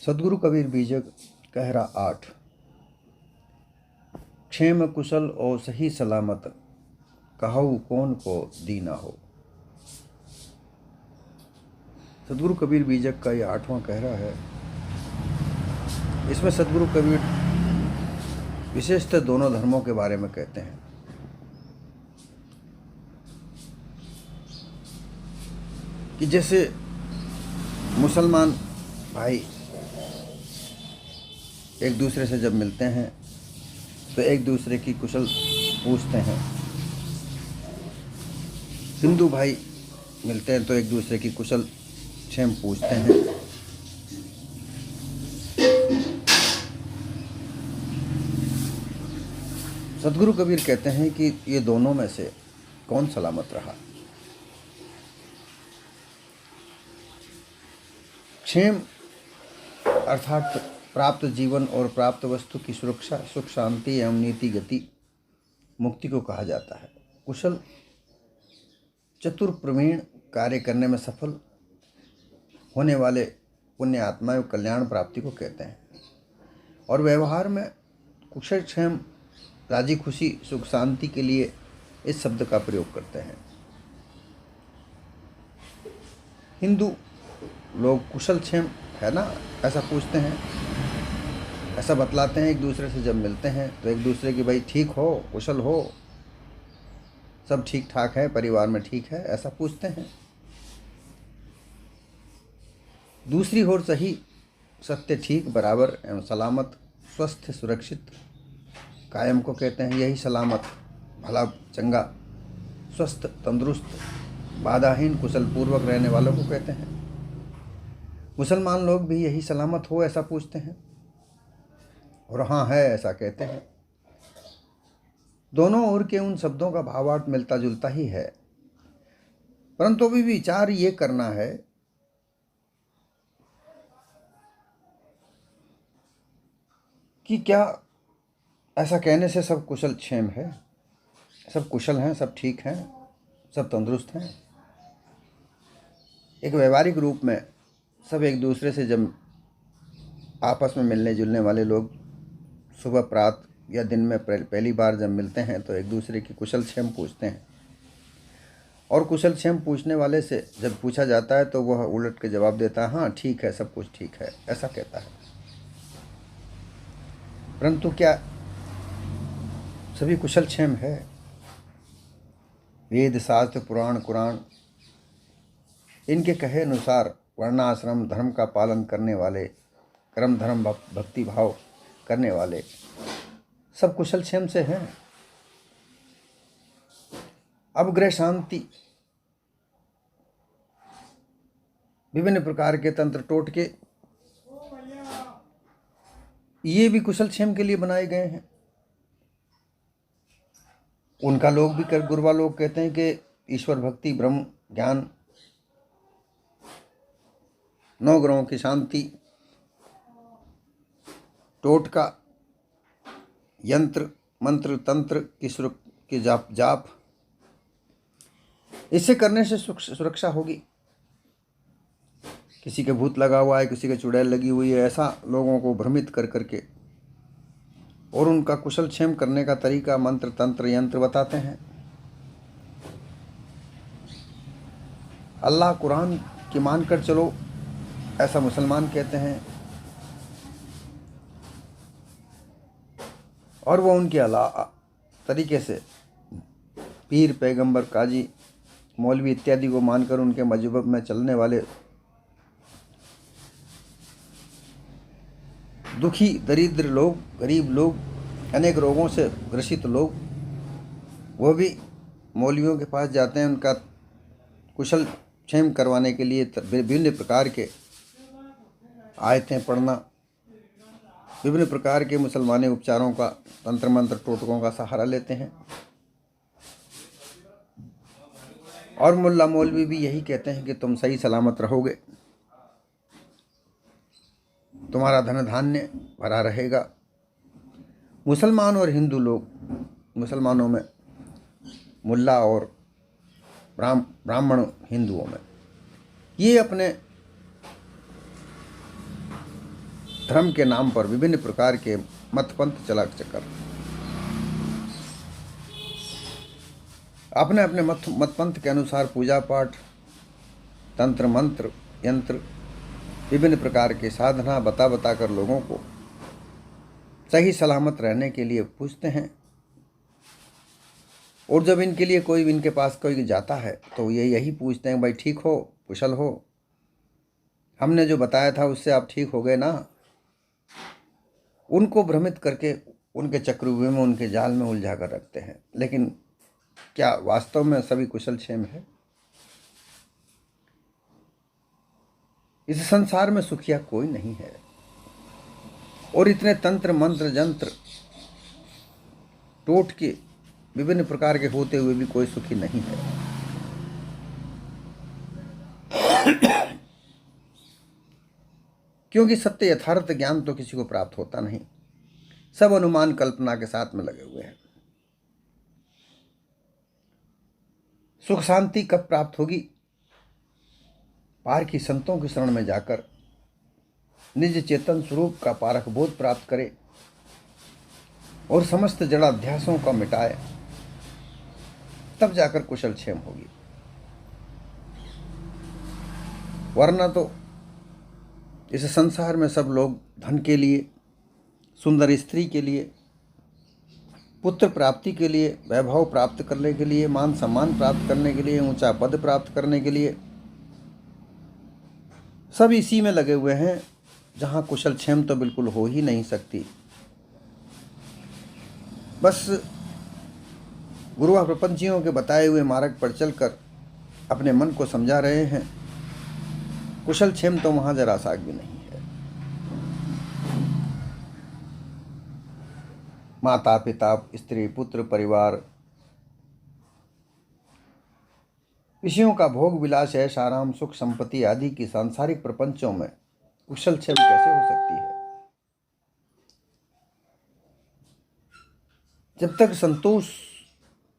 सदगुरु कबीर बीजक कहरा 8। क्षेम कुशल और सही सलामत, कहऊ कौन को दीना हो। सदगुरु कबीर बीजक का ये 8वां कहरा है। इसमें सदगुरु कबीर विशेषतः दोनों धर्मों के बारे में कहते हैं कि जैसे मुसलमान भाई एक दूसरे से जब मिलते हैं तो एक दूसरे की कुशल पूछते हैं, हिंदू भाई मिलते हैं तो एक दूसरे की कुशल क्षेम पूछते हैं। सदगुरु कबीर कहते हैं कि ये दोनों में से कौन सलामत रहा। क्षेम अर्थात प्राप्त जीवन और प्राप्त वस्तु की सुरक्षा, सुख शांति एवं नीति गति मुक्ति को कहा जाता है। कुशल चतुर प्रवीण कार्य करने में सफल होने वाले पुण्य आत्माओं कल्याण प्राप्ति को कहते हैं। और व्यवहार में कुशल क्षेम राजी खुशी सुख शांति के लिए इस शब्द का प्रयोग करते हैं। हिंदू लोग कुशल क्षेम है ना ऐसा पूछते हैं, ऐसा बतलाते हैं एक दूसरे से जब मिलते हैं तो एक दूसरे की भाई ठीक हो, कुशल हो, सब ठीक ठाक है, परिवार में ठीक है, ऐसा पूछते हैं। दूसरी ओर सही सत्य ठीक बराबर एवं सलामत स्वस्थ सुरक्षित कायम को कहते हैं। यही सलामत भला चंगा स्वस्थ तंदुरुस्त बाधाहीन कुशल पूर्वक रहने वालों को कहते हैं। मुसलमान लोग भी यही सलामत हो ऐसा पूछते हैं और हाँ है ऐसा कहते हैं। दोनों ओर के उन शब्दों का भावार्थ मिलता जुलता ही है, परंतु अभी विचार ये करना है कि क्या ऐसा कहने से सब कुशल क्षेम है, सब कुशल हैं, सब ठीक हैं, सब तंदुरुस्त हैं। एक व्यवहारिक रूप में सब एक दूसरे से जब आपस में मिलने जुलने वाले लोग सुबह प्रातः या दिन में पहली बार जब मिलते हैं तो एक दूसरे की कुशल क्षेम पूछते हैं। और कुशल क्षेम पूछने वाले से जब पूछा जाता है तो वह उलट के जवाब देता है, हाँ ठीक है, सब कुछ ठीक है, ऐसा कहता है। परंतु क्या सभी कुशल क्षेम है? वेद शास्त्र पुराण कुरान इनके कहे अनुसार वर्णाश्रम धर्म का पालन करने वाले, कर्म धर्म भक्ति भाव करने वाले सब कुशल क्षेम से हैं। अब गृह शांति विभिन्न प्रकार के तंत्र टोटके ये भी कुशल क्षेम के लिए बनाए गए हैं। उनका लोग भी गुरुवा लोग कहते हैं कि ईश्वर भक्ति ब्रह्म ज्ञान 9 ग्रहों की शांति टोटका यंत्र मंत्र तंत्र की जाप इससे करने से सुरक्षा होगी। किसी के भूत लगा हुआ है, किसी के चुड़ैल लगी हुई है, ऐसा लोगों को भ्रमित कर करके और उनका कुशल क्षेम करने का तरीका मंत्र तंत्र यंत्र बताते हैं। अल्लाह कुरान की मानकर चलो ऐसा मुसलमान कहते हैं और वो उनके तरीके से पीर पैगंबर काजी मौलवी इत्यादि को मानकर उनके मजहब में चलने वाले दुखी दरिद्र लोग, गरीब लोग, अनेक रोगों से ग्रसित लोग वो भी मौलवियों के पास जाते हैं उनका कुशल क्षेम करवाने के लिए। विभिन्न प्रकार के आयतें पढ़ना, विभिन्न प्रकार के मुसलमानी उपचारों का तंत्र मंत्र टोटकों का सहारा लेते हैं। और मुल्ला मौलवी भी यही कहते हैं कि तुम सही सलामत रहोगे, तुम्हारा धन धान्य भरा रहेगा। मुसलमान और हिंदू लोग, मुसलमानों में मुल्ला और ब्राह्मण हिंदुओं में, ये अपने धर्म के नाम पर विभिन्न प्रकार के मतपंथ चला चक्कर, अपने अपने मतपंथ के अनुसार पूजा पाठ, तंत्र मंत्र यंत्र, विभिन्न प्रकार के साधना बता कर लोगों को सही सलामत रहने के लिए पूछते हैं। और जब इनके लिए कोई इनके पास कोई जाता है तो ये यही पूछते हैं, भाई ठीक हो, कुशल हो, हमने जो बताया था उससे आप ठीक हो गए ना। उनको भ्रमित करके उनके चक्रव्यूह में, उनके जाल में उलझा कर रखते हैं। लेकिन क्या वास्तव में सभी कुशल क्षेम है? इस संसार में सुखिया कोई नहीं है। और इतने तंत्र मंत्र जंत्र टोट के विभिन्न प्रकार के होते हुए भी कोई सुखी नहीं है। क्योंकि सत्य यथार्थ ज्ञान तो किसी को प्राप्त होता नहीं, सब अनुमान कल्पना के साथ में लगे हुए हैं। सुख शांति कब प्राप्त होगी? पार की संतों की शरण में जाकर निज चेतन स्वरूप का पारक बोध प्राप्त करे और समस्त जड़ाध्यासों का मिटाए, तब जाकर कुशल क्षेम होगी। वरना तो इस संसार में सब लोग धन के लिए, सुंदर स्त्री के लिए, पुत्र प्राप्ति के लिए, वैभव प्राप्त करने के लिए, मान सम्मान प्राप्त करने के लिए, ऊंचा पद प्राप्त करने के लिए सब इसी में लगे हुए हैं, जहां कुशल क्षेम तो बिल्कुल हो ही नहीं सकती। बस गुरुआ प्रपंचियों के बताए हुए मार्ग पर चलकर अपने मन को समझा रहे हैं, कुशल क्षेम तो वहां जरा सा भी नहीं है। माता पिता, स्त्री पुत्र परिवार, विषयों का भोग विलास, ऐश आराम, सुख संपत्ति आदि की सांसारिक प्रपंचों में कुशल क्षेम कैसे हो सकती है? जब तक संतोष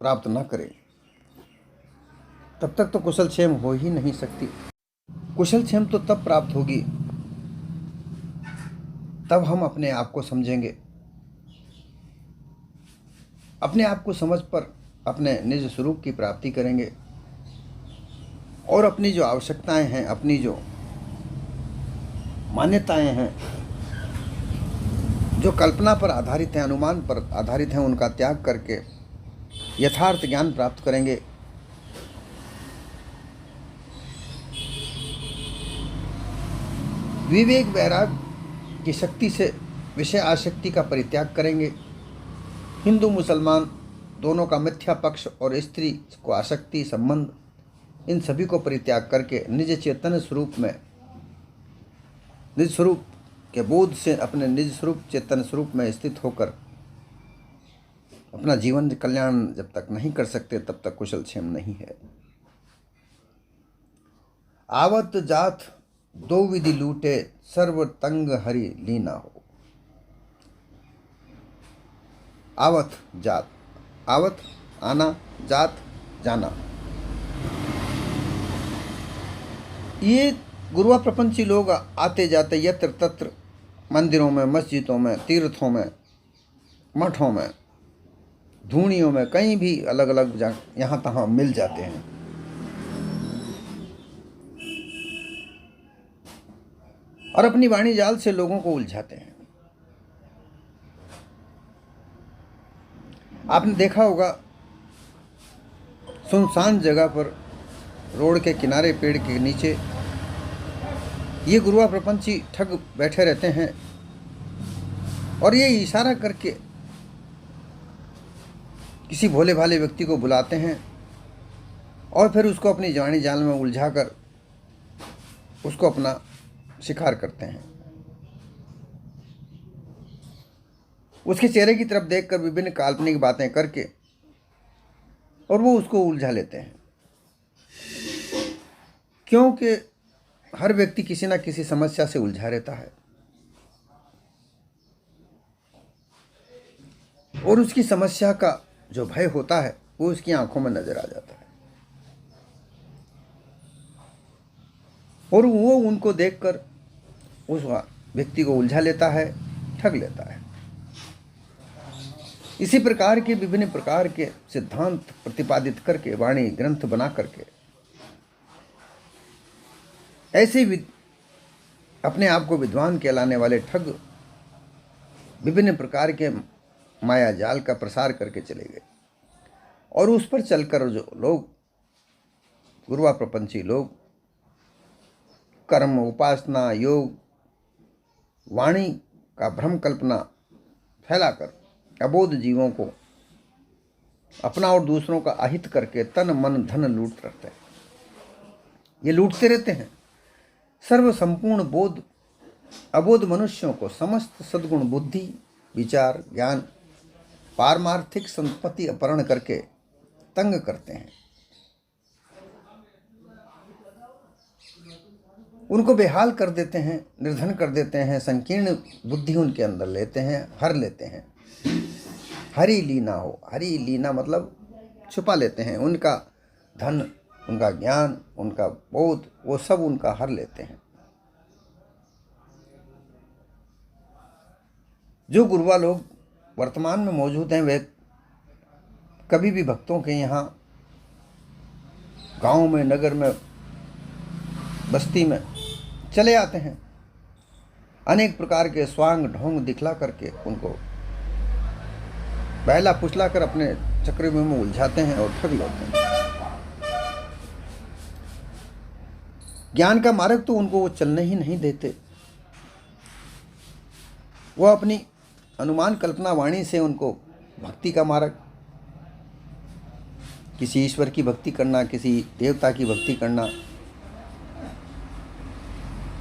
प्राप्त न करें तब तक तो कुशल क्षेम हो ही नहीं सकती। कुशल क्षेम तो तब प्राप्त होगी तब हम अपने आप को समझेंगे। अपने आप को समझ पर अपने निज स्वरूप की प्राप्ति करेंगे और अपनी जो आवश्यकताएं हैं, अपनी जो मान्यताएं हैं, जो कल्पना पर आधारित हैं, अनुमान पर आधारित हैं, उनका त्याग करके यथार्थ ज्ञान प्राप्त करेंगे। विवेक वैराग्य की शक्ति से विषय आसक्ति का परित्याग करेंगे। हिंदू मुसलमान दोनों का मिथ्या पक्ष और स्त्री को आसक्ति संबंध, इन सभी को परित्याग करके निज चेतन स्वरूप में, निज स्वरूप के बोध से अपने निज स्वरूप चेतन स्वरूप में स्थित होकर अपना जीवन कल्याण जब तक नहीं कर सकते तब तक कुशल क्षेम नहीं है। आवत जात दो विधि लूटे, सर्व तंग हरि लीना हो। आवत जात, आवत आना, जात जाना, ये गुरुआ प्रपंची लोग आते जाते यत्र तत्र मंदिरों में, मस्जिदों में, तीर्थों में, मठों में, धूणियों में, कहीं भी अलग अलग यहाँ तहाँ मिल जाते हैं। और अपनी वाणी जाल से लोगों को उलझाते हैं। आपने देखा होगा सुनसान जगह पर, रोड के किनारे, पेड़ के नीचे ये गुरुआ प्रपंची ठग बैठे रहते हैं और ये इशारा करके किसी भोले भाले व्यक्ति को बुलाते हैं और फिर उसको अपनी जवानी जाल में उलझाकर उसको अपना शिकार करते हैं। उसके चेहरे की तरफ देखकर विभिन्न काल्पनिक बातें करके और वो उसको उलझा लेते हैं। क्योंकि हर व्यक्ति किसी ना किसी समस्या से उलझा रहता है और उसकी समस्या का जो भय होता है वो उसकी आंखों में नजर आ जाता है और वो उनको देखकर उस व्यक्ति को उलझा लेता है, ठग लेता है। इसी प्रकार के विभिन्न प्रकार के सिद्धांत प्रतिपादित करके, वाणी ग्रंथ बना करके ऐसे अपने आप को विद्वान कहलाने वाले ठग विभिन्न प्रकार के माया जाल का प्रसार करके चले गए। और उस पर चलकर जो लोग, गुरुवा प्रपंची लोग, कर्म, उपासना, योग, वाणी का भ्रम कल्पना फैलाकर अबोध जीवों को अपना और दूसरों का अहित करके तन मन धन लूट रहते हैं। ये लूटते रहते हैं। सर्व संपूर्ण बोध अबोध मनुष्यों को समस्त सद्गुण, बुद्धि, विचार, ज्ञान, पारमार्थिक संपत्ति अपहरण करके तंग करते हैं। उनको बेहाल कर देते हैं, निर्धन कर देते हैं, संकीर्ण बुद्धि उनके अंदर लेते हैं, हर लेते हैं। हरि लीना हो, हरि लीना मतलब छुपा लेते हैं। उनका धन, उनका ज्ञान, उनका बोध, वो सब उनका हर लेते हैं। जो गुरुवा लोग वर्तमान में मौजूद हैं, वे कभी भी भक्तों के यहाँ गांव में, नगर में, बस्ती में चले आते हैं। अनेक प्रकार के स्वांग ढोंग दिखला करके उनको बहला फुसला कर अपने चक्रव्यूह में उलझाते हैं और ठग लेते हैं। ज्ञान का मार्ग तो उनको वो चलने ही नहीं देते। वो अपनी अनुमान कल्पना वाणी से उनको भक्ति का मार्ग, किसी ईश्वर की भक्ति करना, किसी देवता की भक्ति करना,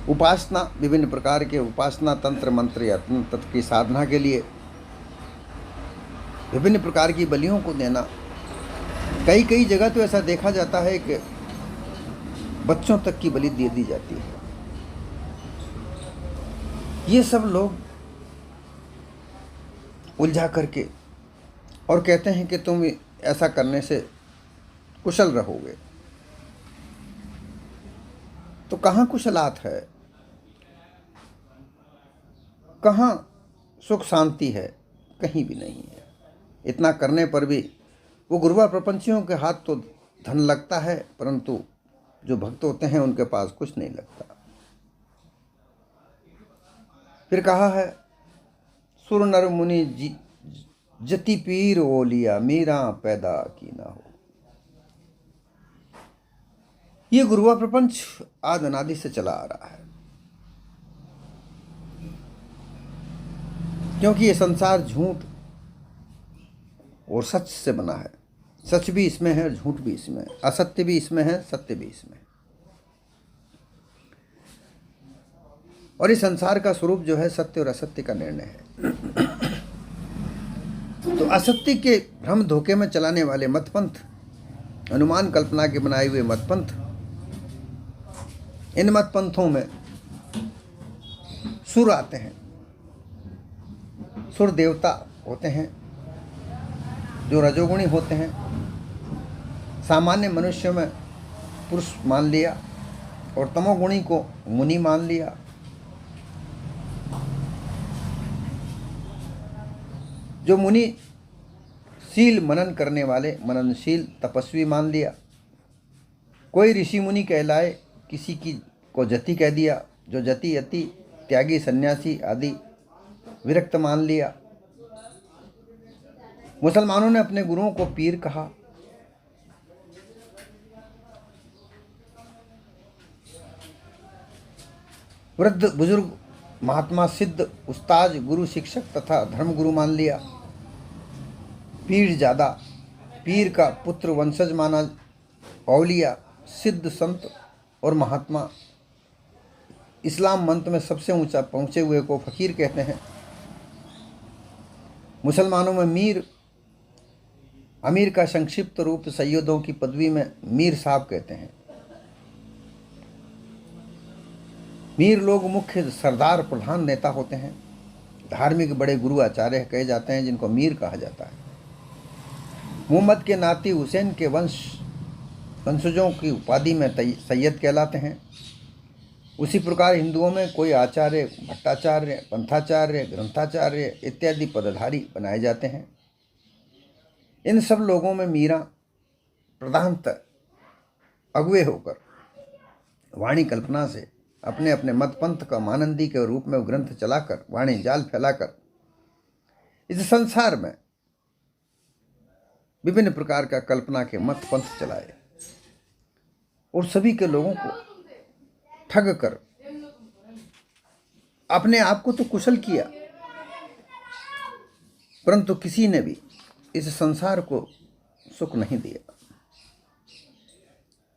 उपासना, विभिन्न प्रकार के उपासना तंत्र मंत्र या तंत्र की साधना के लिए विभिन्न प्रकार की बलियों को देना। कई कई जगह तो ऐसा देखा जाता है कि बच्चों तक की बलि दे दी जाती है। ये सब लोग उलझा करके और कहते हैं कि तुम ऐसा करने से कुशल रहोगे। तो कहाँ कुशलात है, कहाँ सुख शांति है? कहीं भी नहीं है। इतना करने पर भी वो गुरुवा प्रपंचियों के हाथ तो धन लगता है, परंतु जो भक्त होते हैं उनके पास कुछ नहीं लगता। फिर कहा है, सुर नर मुनि जति पीर ओलिया, मीरा पैदा की ना हो। ये गुरुवा प्रपंच आदि अनादि से चला आ रहा है, क्योंकि ये संसार झूठ और सच से बना है। सच भी इसमें है, झूठ भी इसमें है, असत्य भी इसमें है, सत्य भी इसमें है। और इस संसार का स्वरूप जो है सत्य और असत्य का निर्णय है। तो असत्य के भ्रम धोखे में चलाने वाले मतपंथ, अनुमान कल्पना के बनाए हुए मतपंथ, इन मतपंथों में सुर आते हैं। सुर देवता होते हैं जो रजोगुणी होते हैं। सामान्य मनुष्यों में पुरुष मान लिया और तमोगुणी को मुनि मान लिया। जो मुनि शील मनन करने वाले, मननशील तपस्वी मान लिया। कोई ऋषि मुनि कहलाए, किसी की को जति कह दिया। जो जति, यति, त्यागी, सन्यासी आदि विरक्त मान लिया। मुसलमानों ने अपने गुरुओं को पीर कहा। वृद्ध बुजुर्ग, महात्मा, सिद्ध, उस्ताद, गुरु, शिक्षक तथा धर्म गुरु मान लिया। पीर ज्यादा, पीर का पुत्र वंशज माना। औलिया, सिद्ध, संत और महात्मा। इस्लाम मंत्र में सबसे ऊंचा पहुंचे हुए को फकीर कहते हैं। मुसलमानों में मीर, अमीर का संक्षिप्त रूप सैयदों की पदवी में मीर साहब कहते हैं। मीर लोग मुख्य सरदार, प्रधान नेता होते हैं। धार्मिक बड़े गुरु आचार्य कहे जाते हैं, जिनको मीर कहा जाता है। मोहम्मद के नाती हुसैन के वंशजों की उपाधि में सैयद कहलाते हैं। उसी प्रकार हिंदुओं में कोई आचार्य, भट्टाचार्य, पंथाचार्य, ग्रंथाचार्य इत्यादि पदधारी बनाए जाते हैं। इन सब लोगों में मीरा प्रधानतः अगुवे होकर वाणी कल्पना से अपने अपने मत पंथ का मानंदी के रूप में ग्रंथ चलाकर, वाणी जाल फैलाकर इस संसार में विभिन्न प्रकार का कल्पना के मत पंथ चलाए और सभी के लोगों को ठग कर अपने आप को तो कुशल किया, परंतु किसी ने भी इस संसार को सुख नहीं दिया।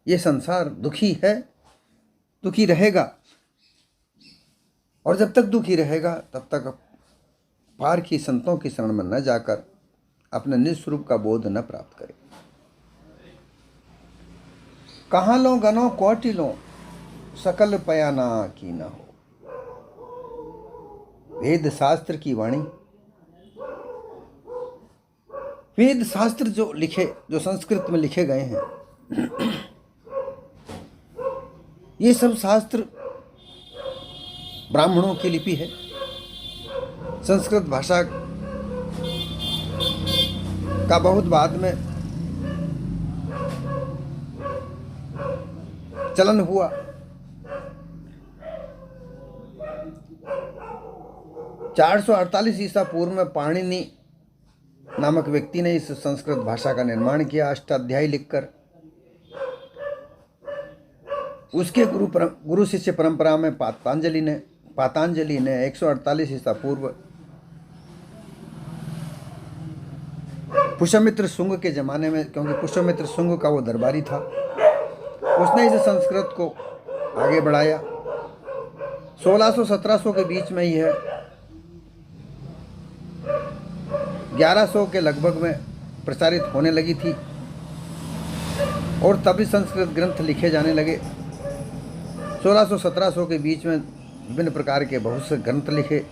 ये संसार दुखी है, दुखी रहेगा, और जब तक दुखी रहेगा तब तक पार की संतों की शरण में न जाकर अपने निज स्वरूप का बोध न प्राप्त करे। कहाँ लो गनो कोटि लो, सकल पयाना की न हो। वेद शास्त्र की वाणी, वेद शास्त्र जो संस्कृत में लिखे गए हैं, ये सब शास्त्र ब्राह्मणों की लिपि है। संस्कृत भाषा का बहुत बाद में चलन हुआ। चार सौ 48 ईसा पूर्व में पाणिनि नामक व्यक्ति ने इस संस्कृत भाषा का निर्माण किया, अष्टाध्यायी लिखकर। उसके गुरु शिष्य परंपरा में पातंजलि ने 148 ईसा पूर्व पुष्यमित्र शुंग के जमाने में, क्योंकि पुष्यमित्र शुंग का वो दरबारी था, उसने इस संस्कृत को आगे बढ़ाया। 1600-1700 के बीच में ही है, 1100 के लगभग में प्रसारित होने लगी थी और तभी संस्कृत ग्रंथ लिखे जाने लगे। 1600-1700 के बीच में विभिन्न प्रकार के बहुत से ग्रंथ लिखे।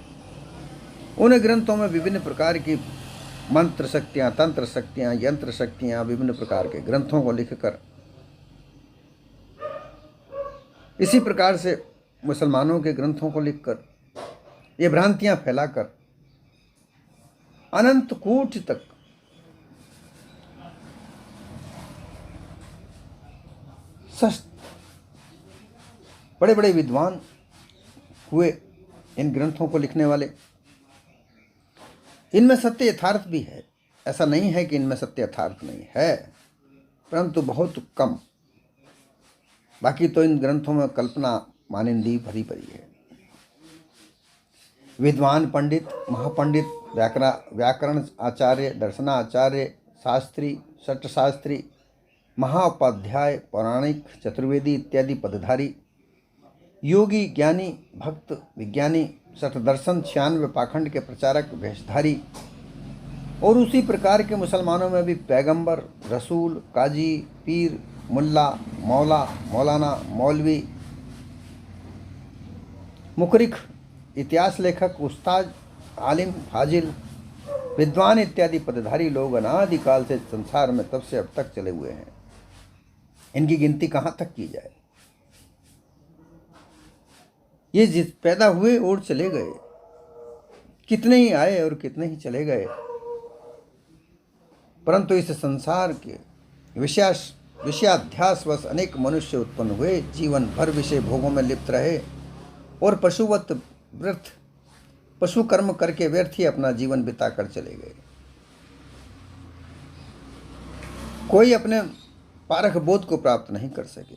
उन ग्रंथों में विभिन्न प्रकार की मंत्र शक्तियाँ, तंत्र शक्तियाँ, यंत्र शक्तियाँ, विभिन्न प्रकार के ग्रंथों को लिखकर इसी प्रकार से मुसलमानों के ग्रंथों को लिखकर ये भ्रांतियाँ फैलाकर अनंत कोटि तक बड़े बड़े विद्वान हुए इन ग्रंथों को लिखने वाले। इनमें सत्य यथार्थ भी है, ऐसा नहीं है कि इनमें सत्य यथार्थ नहीं है, परंतु बहुत कम। बाकी तो इन ग्रंथों में कल्पना मानिंदी भरी पड़ी है। विद्वान पंडित, महापंडित, व्याकरण आचार्य, दर्शनाचार्य, शास्त्री, शस्त्रशास्त्री, महाउपाध्याय, पौराणिक, चतुर्वेदी इत्यादि पदधारी, योगी, ज्ञानी, भक्त, विज्ञानी, शतदर्शन, 96 पाखंड के प्रचारक, भेषधारी, और उसी प्रकार के मुसलमानों में भी पैगंबर, रसूल, काजी, पीर, मुल्ला, मौला, मौलाना, मौलवी, मुकरिख, इतिहास लेखक, उस्ताद, आलिम, फाजिल, विद्वान इत्यादि पदधारी लोग अनादिकाल से संसार में तब से अब तक चले हुए हैं। इनकी गिनती कहाँ तक की जाए। ये जिस पैदा हुए और चले गए, कितने ही आए और कितने ही चले गए, परंतु इस संसार के विषयाध्यासवश अनेक मनुष्य उत्पन्न हुए, जीवन भर विषय भोगों में लिप्त रहे और पशुवत व्यर्थ पशु कर्म करके व्यर्थ ही अपना जीवन बिताकर चले गए। कोई अपने पारख बोध को प्राप्त नहीं कर सके।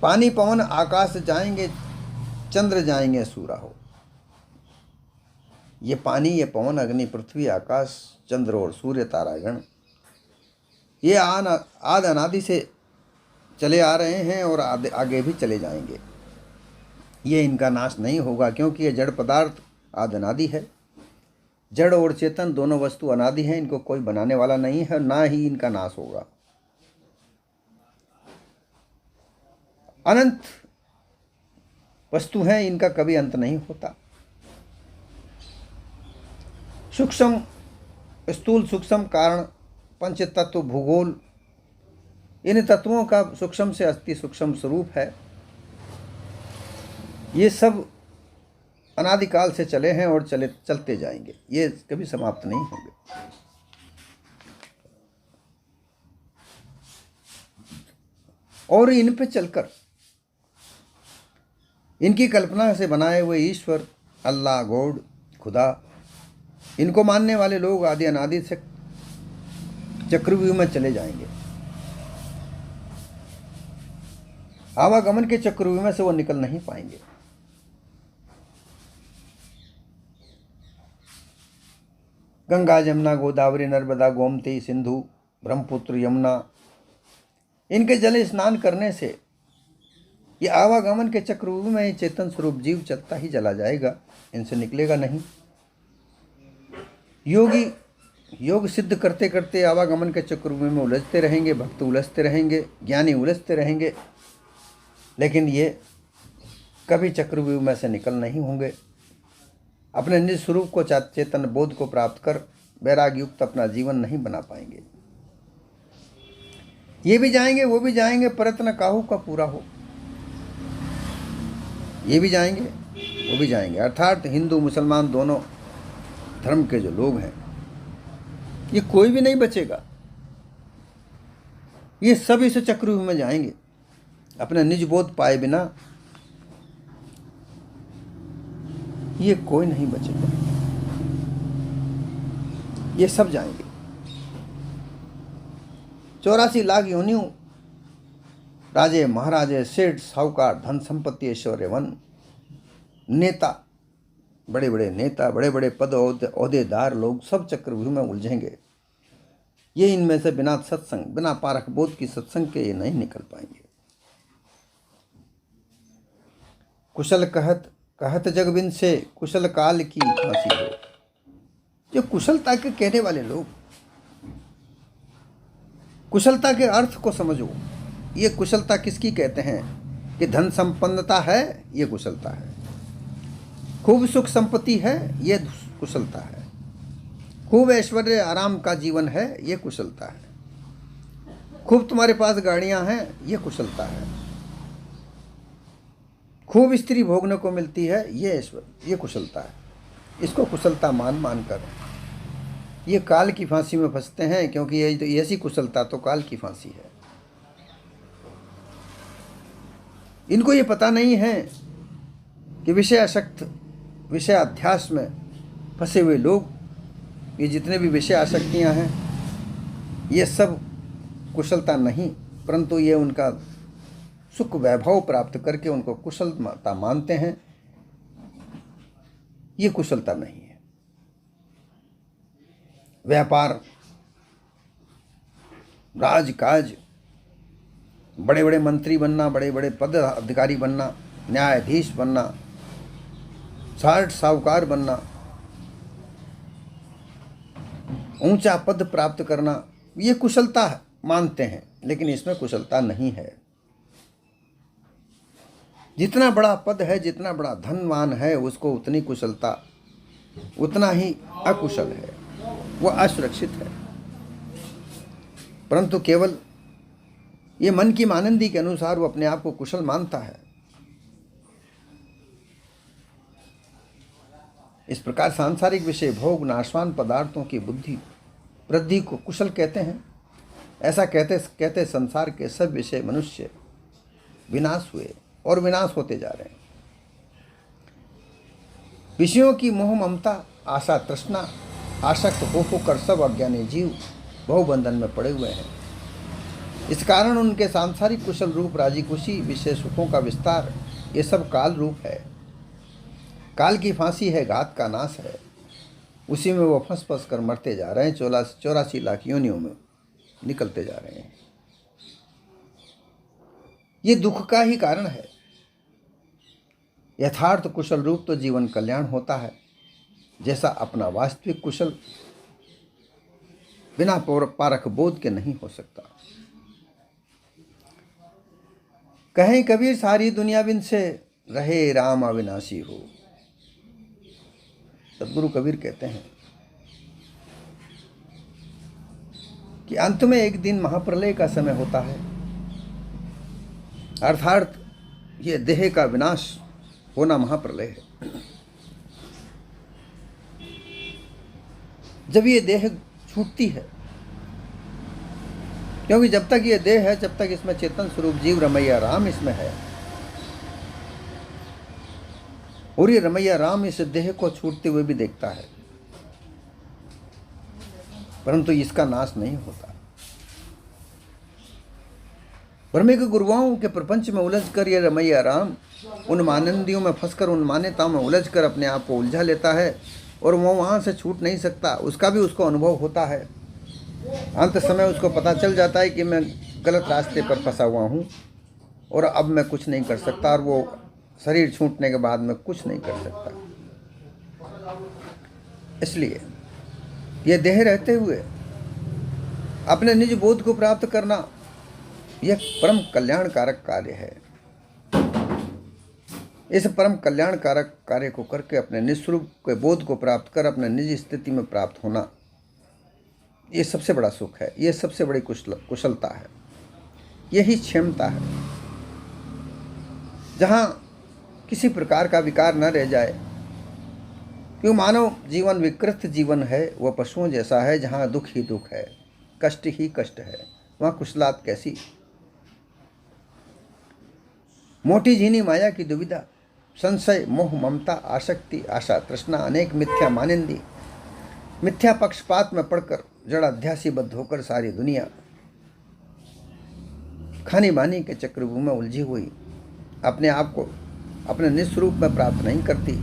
पानी पवन आकाश जाएंगे, चंद्र जाएंगे सूरा हो। ये पानी, ये पवन, अग्नि, पृथ्वी, आकाश, चंद्र और सूर्य, तारागण, ये आद अनादि से चले आ रहे हैं और आगे भी चले जाएंगे। ये इनका नाश नहीं होगा, क्योंकि ये जड़ पदार्थ आद अनादि है। जड़ और चेतन दोनों वस्तु अनादि हैं, इनको कोई बनाने वाला नहीं है, ना ही इनका नाश होगा। अनंत वस्तु हैं, इनका कभी अंत नहीं होता। सूक्ष्म, स्थूल, सूक्ष्म कारण, पंच तत्व, भूगोल, इन तत्वों का सूक्ष्म से अति सूक्ष्म स्वरूप है। ये सब अनादिकाल से चले हैं और चलते जाएंगे, ये कभी समाप्त नहीं होंगे। और इन पे चलकर इनकी कल्पना से बनाए हुए ईश्वर, अल्लाह, गॉड, खुदा, इनको मानने वाले लोग आदि अनादि से चक्रव्यूह में चले जाएंगे। आवागमन के चक्रव्यूह में से वो निकल नहीं पाएंगे। गंगा, जमुना, गोदावरी, नर्मदा, गोमती, सिंधु, ब्रह्मपुत्र, यमुना, इनके जल स्नान करने से ये आवागमन के चक्रव्यूह में ही चेतन स्वरूप जीव चलता ही चला जाएगा, इनसे निकलेगा नहीं। योगी योग सिद्ध करते करते आवागमन के चक्रव्यूह में उलझते रहेंगे, भक्त उलझते रहेंगे, ज्ञानी उलझते रहेंगे, लेकिन ये कभी चक्रव्यूह में से निकल नहीं होंगे। अपने निज स्वरूप को, चेतन बोध को प्राप्त कर वैराग्य युक्त अपना जीवन नहीं बना पाएंगे। ये भी जाएंगे, वो भी जाएंगे, प्रयत्न काहू का पूरा हो। ये भी जाएंगे, वो भी जाएंगे। अर्थात हिंदू मुसलमान दोनों धर्म के जो लोग हैं, ये कोई भी नहीं बचेगा। ये सब इस चक्रव्यूह में जाएंगे। अपने निज बोध पाए बिना ये कोई नहीं बचेगा, ये सब जाएंगे। 84 लाख योनियों, राजे, महाराजे, सेठ, साहूकार, धन संपत्ति, ऐश्वर्यवन, नेता, बड़े बड़े नेता, बड़े बड़े पद ओहदेदार लोग सब चक्रव्यूह में उलझेंगे। ये इनमें से बिना सत्संग, बिना पारख बोध की सत्संग के ये नहीं निकल पाएंगे। कुशल कहत कहत जगबिन से कुशल काल की फांसी हो। जो कुशलता के कहने वाले लोग, कुशलता के अर्थ को समझो। ये कुशलता किसकी कहते हैं? कि धन संपन्नता है, ये कुशलता है। खूब सुख संपत्ति है, ये कुशलता है। खूब ऐश्वर्य आराम का जीवन है, ये कुशलता है। खूब तुम्हारे पास गाड़ियां हैं, ये कुशलता है। खूब स्त्री भोगने को मिलती है, ये कुशलता है। इसको कुशलता मान कर ये काल की फांसी में फंसते हैं, क्योंकि ये तो ऐसी कुशलता तो काल की फांसी है। इनको ये पता नहीं है कि विषय आसक्त, विषय अध्यास में फंसे हुए लोग, ये जितने भी विषय आसक्तियां हैं, ये सब कुशलता नहीं, परंतु ये उनका सुख वैभव प्राप्त करके उनको कुशलता मानते हैं। ये कुशलता नहीं है। व्यापार, राजकाज, बड़े बड़े मंत्री बनना, बड़े बड़े पद अधिकारी बनना, न्यायाधीश बनना, साहूकार बनना, ऊंचा पद प्राप्त करना, ये कुशलता मानते हैं, लेकिन इसमें कुशलता नहीं है। जितना बड़ा पद है, जितना बड़ा धनवान है, उसको उतनी कुशलता, उतना ही अकुशल है, वो असुरक्षित है। परंतु केवल ये मन की मानंदी के अनुसार वो अपने आप को कुशल मानता है। इस प्रकार सांसारिक विषय भोग, नाशवान पदार्थों की बुद्धि वृद्धि को कुशल कहते हैं। ऐसा कहते कहते संसार के सब विषय मनुष्य विनाश हुए और विनाश होते जा रहे हैं। विषयों की मोह, ममता, आशा, तृष्णा, आसक्त होकर सब अज्ञानी जीव बहुबंधन में पड़े हुए हैं। इस कारण उनके सांसारिक कुशल रूप, राजी खुशी, विषय सुखों का विस्तार, ये सब काल रूप है। काल की फांसी है, घात का नाश है। उसी में वो फंस फंस कर मरते जा रहे हैं। 84 लाख योनियों में निकलते जा रहे हैं। ये दुख का ही कारण है। यथार्थ कुशल रूप तो जीवन कल्याण होता है, जैसा अपना वास्तविक कुशल बिना पारख बोध के नहीं हो सकता। कहें कबीर, सारी दुनिया बिन से रहे राम अविनाशी हो। सदगुरु कबीर कहते हैं कि अंत में एक दिन महाप्रलय का समय होता है। अर्थात ये देह का विनाश होना महाप्रलय है। जब ये देह छूटती है, क्योंकि जब तक ये देह है, जब तक इसमें चेतन स्वरूप जीव रमैया राम इसमें है, और ये रमैया राम इस देह को छूटते हुए भी देखता है, परंतु इसका नाश नहीं होता। ब्रह्म के गुरुओं के प्रपंच में उलझकर ये रमैया राम उन मानंदियों में फंसकर, उन मान्यताओं में उलझकर अपने आप को उलझा लेता है, और वो वहाँ से छूट नहीं सकता। उसका भी उसको अनुभव होता है। अंत समय उसको पता चल जाता है कि मैं गलत रास्ते पर फंसा हुआ हूँ और अब मैं कुछ नहीं कर सकता, और वो शरीर छूटने के बाद मैं कुछ नहीं कर सकता। इसलिए ये देह रहते हुए अपने निज बोध को प्राप्त करना यह परम कल्याणकारक कार्य है। इस परम कल्याणकारक कार्य को करके अपने निस्वरूप के बोध को प्राप्त कर अपने निज स्थिति में प्राप्त होना, ये सबसे बड़ा सुख है, ये सबसे बड़ी कुशलता है, यही क्षमता है। जहाँ किसी प्रकार का विकार न रह जाए, क्यों मानव जीवन विकृत जीवन है, वह पशुओं जैसा है, जहाँ दुख ही दुख है, कष्ट ही कष्ट है, वहाँ कुशलात कैसी। मोटी झीनी माया की दुविधा, संशय, मोह, ममता, आसक्ति, आशा, तृष्णा, अनेक मिथ्या मानिंदी, मिथ्या पक्षपात में पड़कर जड़ाध्यासी बद्ध होकर सारी दुनिया खानी बानी के चक्रव्यूह में उलझी हुई अपने आप को अपने निस्वरूप में प्राप्त नहीं करती,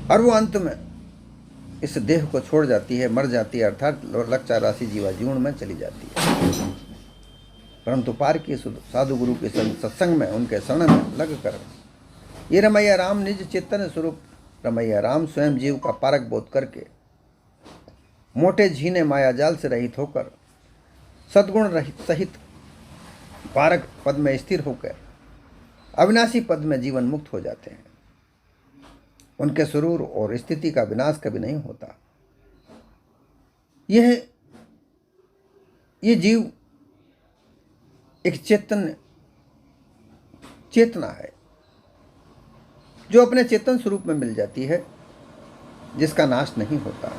और वो अंत में इस देह को छोड़ जाती है, मर जाती है, अर्थात लक्षा राशि जीवा जीवन में चली जाती है। परंतु पार की साधु गुरु के सत्संग में, उनके शरण में लग कर ये रमैया राम निज चेतन स्वरूप रमैया राम स्वयं जीव का पारक बोध करके मोटे झीने माया जाल से रहित होकर सद्गुण रहित सहित पारक पद में स्थिर होकर अविनाशी पद में जीवन मुक्त हो जाते हैं। उनके स्वरूप और स्थिति का विनाश कभी नहीं होता। ये जीव एक चेतना है जो अपने चेतन स्वरूप में मिल जाती है, जिसका नाश नहीं होता।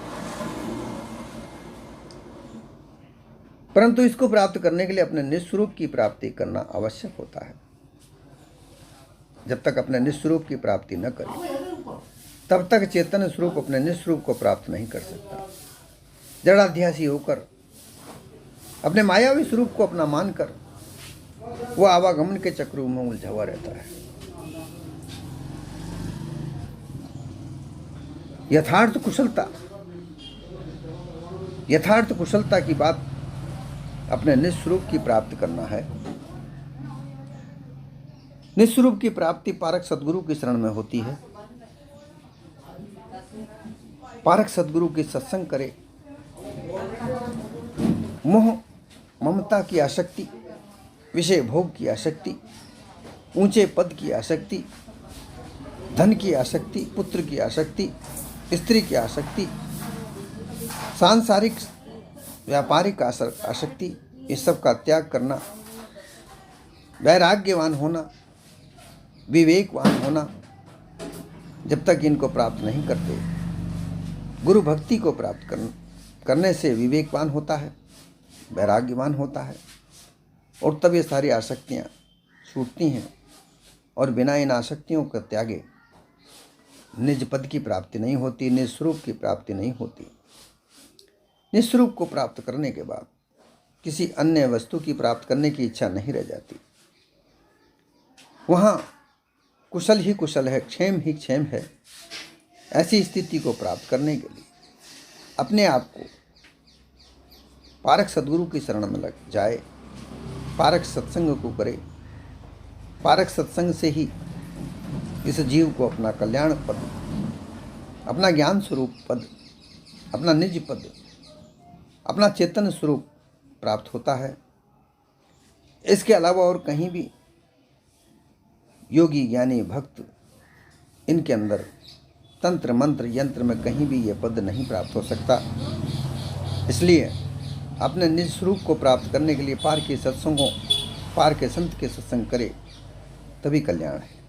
परंतु इसको प्राप्त करने के लिए अपने निस्वरूप की प्राप्ति करना आवश्यक होता है। जब तक अपने निस्वरूप की प्राप्ति न करे, तब तक चेतन स्वरूप अपने निस्वरूप को प्राप्त नहीं कर सकता। जड़ाध्यासी होकर अपने मायावी स्वरूप को अपना मानकर वह आवागमन के चक्रों में उलझा हुआ रहता है। यथार्थ कुशलता की बात अपने निस्वरूप की प्राप्ति करना है। निस्वरूप की प्राप्ति पारक सद्गुरु की शरण में होती है। पारक सद्गुरु के सत्संग करे, मोह ममता की आसक्ति, विषय भोग की आसक्ति, ऊंचे पद की आसक्ति, धन की आसक्ति, पुत्र की आसक्ति, स्त्री की आसक्ति, सांसारिक व्यापारिक आसक्ति, इस सब का त्याग करना, वैराग्यवान होना, विवेकवान होना, जब तक इनको प्राप्त नहीं करते। गुरु भक्ति को प्राप्त करने से विवेकवान होता है, वैराग्यवान होता है, और तब ये सारी आसक्तियाँ छूटती हैं, और बिना इन आसक्तियों के त्यागे निज पद की प्राप्ति नहीं होती, निस्वरूप की प्राप्ति नहीं होती। निस्वरूप को प्राप्त करने के बाद किसी अन्य वस्तु की प्राप्त करने की इच्छा नहीं रह जाती। वहाँ कुशल ही कुशल है, क्षेम ही क्षेम है। ऐसी स्थिति को प्राप्त करने के लिए अपने आप को पारक सद्गुरु की शरण में लग जाए, पारक सत्संग को करे। पारक सत्संग से ही इस जीव को अपना कल्याण पद, अपना ज्ञान स्वरूप पद, अपना निज पद, अपना चेतन स्वरूप प्राप्त होता है। इसके अलावा और कहीं भी योगी ज्ञानी भक्त इनके अंदर तंत्र मंत्र यंत्र में कहीं भी ये पद नहीं प्राप्त हो सकता। इसलिए अपने निज स्वरूप को प्राप्त करने के लिए पार के सत्संगों पार के संत के सत्संग करे तभी कल्याण है।